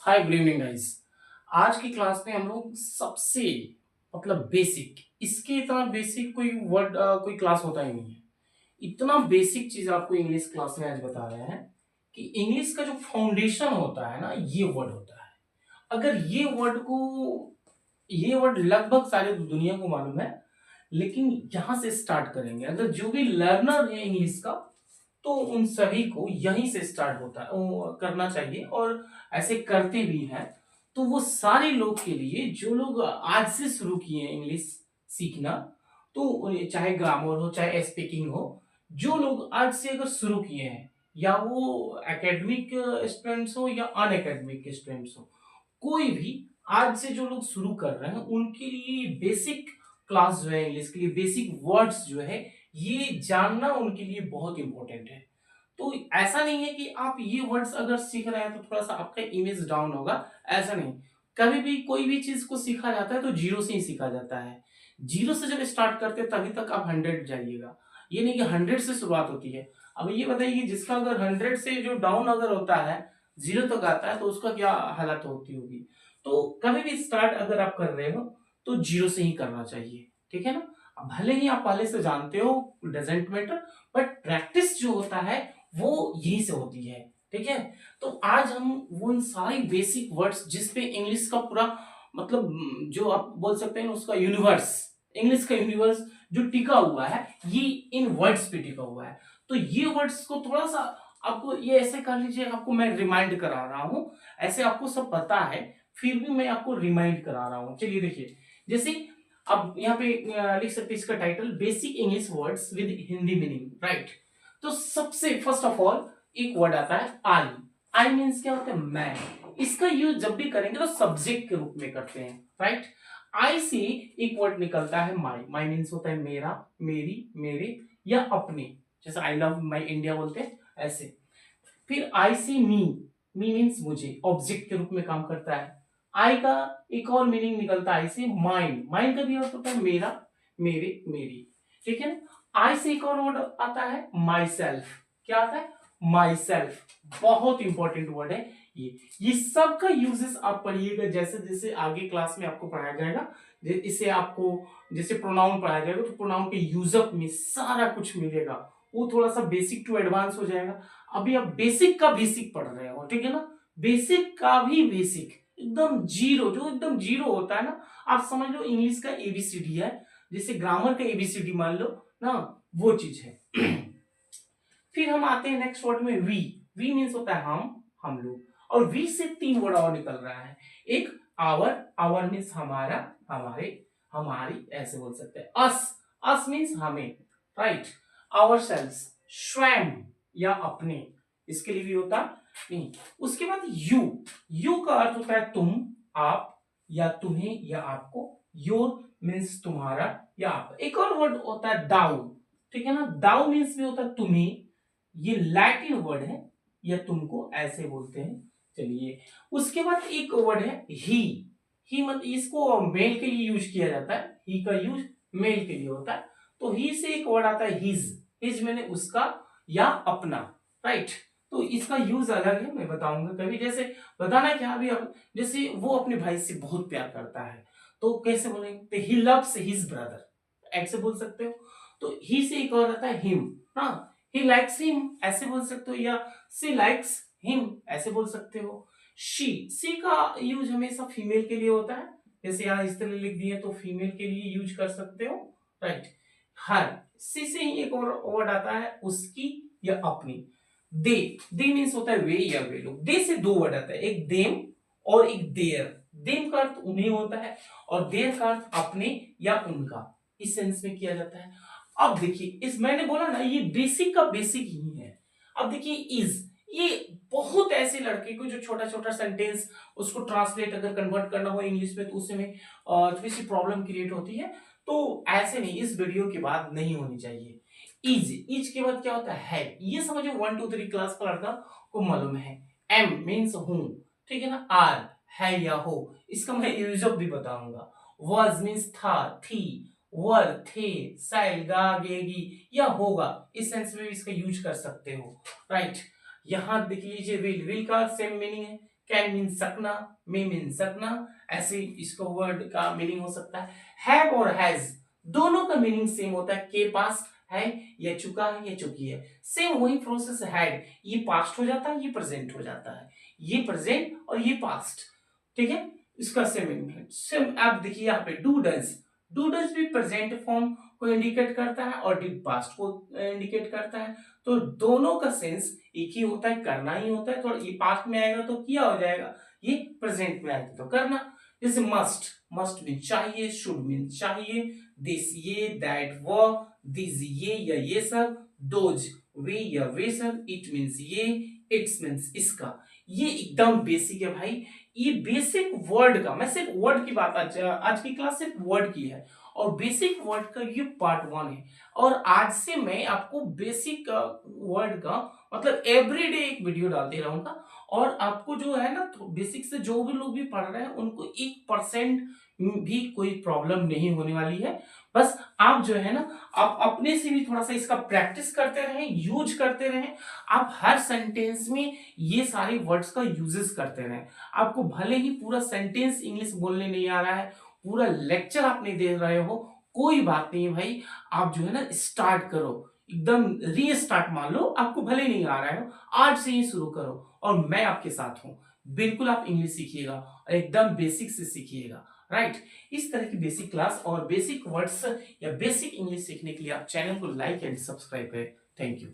Hi good evening guys. आज की class में हम लोग सबसे बेसिक, इसके इतना बेसिक कोई वर्ड कोई क्लास होता ही नहीं है। इतना बेसिक चीज आपको इंग्लिश क्लास में आज बता रहे हैं कि इंग्लिश का जो फाउंडेशन होता है ना, ये वर्ड होता है। अगर ये वर्ड लगभग सारे दुनिया को मालूम है, लेकिन यहां से स्टार्ट करेंगे। अगर जो भी लर्नर है इंग्लिश का, तो उन सभी को यहीं से स्टार्ट होता है वो करना चाहिए, और ऐसे करते भी हैं। तो वो सारे लोग के लिए जो लोग आज से शुरू किए हैं इंग्लिश सीखना, तो चाहे ग्रामर हो चाहे स्पीकिंग हो, जो लोग आज से अगर शुरू किए हैं, या वो एकेडमिक स्टूडेंट्स हो या अन एकेडमिक स्टूडेंट्स हो, कोई भी आज से जो लोग शुरू कर रहे हैं उनके लिए बेसिक क्लास जो है इंग्लिश के लिए, बेसिक वर्ड्स जो है ये जानना उनके लिए बहुत इंपॉर्टेंट है। तो ऐसा नहीं है कि आप ये वर्ड्स अगर सीख रहे हैं तो थोड़ा सा आपका इमेज डाउन होगा, ऐसा नहीं। कभी भी कोई भी चीज को सीखा जाता है तो जीरो से ही सीखा जाता है। जीरो से जब स्टार्ट करते हैं तभी तक आप 100 जाइएगा, ये नहीं कि 100 से शुरुआत होती है। अब ये बताइए कि जिसका अगर 100 से जो डाउन अगर होता है, जीरो तक आता है, तो उसका क्या हालत होती होगी। तो कभी भी स्टार्ट अगर आप कर रहे हो तो जीरो से ही करना चाहिए, ठीक है ना। अब भले ही आप पहले से जानते हो, डजेंट मैटर, बट प्रैक्टिस जो होता है वो यहीं से होती है, ठीक है। तो आज हम वो उन सारी बेसिक वर्ड्स जिसपे इंग्लिश का पूरा जो आप बोल सकते हैं उसका यूनिवर्स, इंग्लिश का यूनिवर्स जो टिका हुआ है, ये इन वर्ड्स पे टिका हुआ है। तो ये वर्ड्स को थोड़ा सा आपको ये ऐसे कर लीजिए, आपको मैं रिमाइंड करा रहा हूं। ऐसे आपको सब पता है, फिर भी मैं आपको रिमाइंड करा रहा हूं। चलिए देखिए, जैसे अब यहाँ पे लिख सकते हैं इसका title, basic English words with Hindi meaning, right. तो सबसे फर्स्ट ऑफ ऑल एक वर्ड आता है आई। आई मीन्स क्या होता है, मैं। इसका यूज जब भी करेंगे तो सब्जेक्ट के रूप में करते हैं, राइट। आई से एक वर्ड निकलता है माई। माई मीन्स होता है मेरा, मेरी, मेरे या अपने। जैसे आई लव माई इंडिया बोलते हैं ऐसे। फिर आई से मी। मी मीन्स मुझे, ऑब्जेक्ट के रूप में काम करता है। आई का एक और मीनिंग निकलता है आई से माइंड। माइंड का भी अर्थ होता है मेरा, मेरे, मेरी, ठीक है ना। आई से एक और वर्ड आता है माई सेल्फ। क्या आता है, माई सेल्फ। बहुत इंपॉर्टेंट वर्ड है ये सब का यूजेस आप पढ़िएगा, जैसे जैसे आगे क्लास में आपको पढ़ाया जाएगा। इसे आपको जैसे प्रोनाउन पढ़ाया जाएगा तो प्रोनाउन के यूजअप में सारा कुछ मिलेगा। वो थोड़ा सा बेसिक टू एडवांस हो जाएगा। अभी आप बेसिक का बेसिक पढ़ रहे हो, ठीक है ना। बेसिक का भी बेसिक, एकदम जीरो, जो एकदम जीरो होता है ना, आप समझ लो इंग्लिश का एबीसीडी है। जैसे ग्रामर का एबीसीडी मान लो ना, वो चीज है। फिर हम आते हैं नेक्स्ट वर्ड में वी। वी मीन्स होता है हम लोग। और वी से तीन वर्ड और निकल रहा है। एक आवर। आवर मीन्स हमारा, हमारे, हमारी, ऐसे बोल सकते हैं। अस। अस मीन्स हमें, राइट। आवर सेल्स, स्वयं या अपने, इसके लिए भी होता नहीं। उसके बाद यू। यू का अर्थ होता है तुम, आप, या तुम्हें या आपको। योर मीन्स तुम्हारा या आप। एक और वर्ड होता है दाउ, ठीक है ना। दाउ मीन्स भी होता है तुम्हें, ये लैटिन वर्ड है, या तुमको ऐसे बोलते हैं। चलिए, उसके बाद एक वर्ड है ही। ही मतलब इसको मेल के लिए यूज किया जाता है, ही का यूज मेल के लिए होता है। तो ही से एक वर्ड आता है हिज। हिज मैंने उसका या अपना, राइट। तो इसका यूज अलग है, मैं बताऊंगा कभी। जैसे बताना क्या, अभी जैसे वो अपने भाई से बहुत प्यार करता है, तो कैसे बोलेंगे, ही लव्स हिज ब्रदर, ऐसे बोल सकते हो। तो ही से एक और आता है हिम, हाँ। ही लाइक्स हिम ऐसे बोल सकते हो, या सी लाइक्स हिम ऐसे बोल सकते हो। शी का यूज हमेशा फीमेल के लिए होता है। जैसे यहाँ इस तरह लिख दिए तो फीमेल के लिए यूज कर सकते हो, राइट। हर। सी से ही एक और वर्ड आता है उसकी या अपनी। दे। दे मीन्स होता है वे या वे लोग। दे से दो वर्ड आता है, एक देम और एक देयर। देम का अर्थ उन्हें होता है, और देयर का अर्थ अपने या उनका, इस सेंस में किया जाता है। अब देखिए, इस मैंने बोला ना ये बेसिक का बेसिक ही है। अब देखिए इज, ये बहुत ऐसे लड़के को जो छोटा छोटा सेंटेंस उसको ट्रांसलेट अगर कन्वर्ट करना हो इंग्लिश में, तो उसमें थोड़ी सी प्रॉब्लम क्रिएट होती है। तो ऐसे नहीं, इस वीडियो के बाद नहीं होनी चाहिए। इज, इज के बाद क्या होता है, ये समझो 1 2 3 क्लास का लड़का को मालूम है। एम मीन्स हूं, ठीक है ना। आर है या हो, इसका मैं यूजअप भी बताऊंगा। वॉज मीन्स था, थी, वर, थे, साइल, गा, गेगी या होगा, इस सेंस में भी इसका यूज कर सकते हो, राइट। यहां देख लीजिए विल। विल का सेम मीनिंग है, कैन मीन सकना, मे मीन सकना, ऐसे इसका वर्ड का मीनिंग हो सकता है। हैव और हैज दोनों का मीनिंग सेम होता है, के पास है या चुका है या चुकी है, सेम वही प्रोसेस हैड, ये पास्ट हो जाता है, ये प्रेजेंट हो जाता है, ये प्रेजेंट और ये पास्ट, ठीक है, इसका सेम मीनिंग है। सेम आप देखिए यहाँ पे डू डज भी प्रेजेंट फॉर्म को इंडिकेट करता है और डिड पास्ट को इंडिकेट करता है, तो दोनों का सेंस एक ही होता है, करना ही होता है, थोड़ा ये पास्ट में आएगा तो किया हो जाएगा, ये प्रेजेंट में आएगा तो करना। जैसे मस्ट मीन चाहिए, शुड मीन चाहिए, दिस ये, दैट वो, दिस ये या ये सब, दोज वे या वे सब, इट मीन्स ये, इट्स मीन्स इसका। ये एकदम बेसिक है भाई, ये बेसिक वर्ड का, मैं सिर्फ वर्ड की बात आज की क्लास सिर्फ वर्ड की है और बेसिक वर्ड का ये पार्ट 1 है। और आज से मैं आपको बेसिक वर्ड का मतलब एवरीडे एक वीडियो डालते रहूंगा और आपको जो है ना तो बेसिक से जो भी लोग भी पढ़ रहे हैं उनको 1% भी कोई प्रॉब्लम नहीं होने वाली है। बस आप जो है ना आप अपने से भी थोड़ा सा इसका प्रैक्टिस करते रहें, यूज करते रहें, आप हर सेंटेंस में ये सारे वर्ड्स का यूजेस करते रहें। आपको भले ही पूरा सेंटेंस इंग्लिश बोलने नहीं आ रहा है, पूरा लेक्चर आप नहीं दे रहे हो, कोई बात नहीं भाई, आप जो है ना स्टार्ट करो, एकदम रीस्टार्ट मान लो, आपको भले नहीं आ रहा है आज से ही शुरू करो और मैं आपके साथ हूं। बिल्कुल आप इंग्लिश सीखिएगा और एकदम बेसिक से सीखिएगा, राइट। इस तरह की बेसिक क्लास और बेसिक वर्ड्स या बेसिक इंग्लिश सीखने के लिए आप चैनल को लाइक एंड सब्सक्राइब करें। Thank you.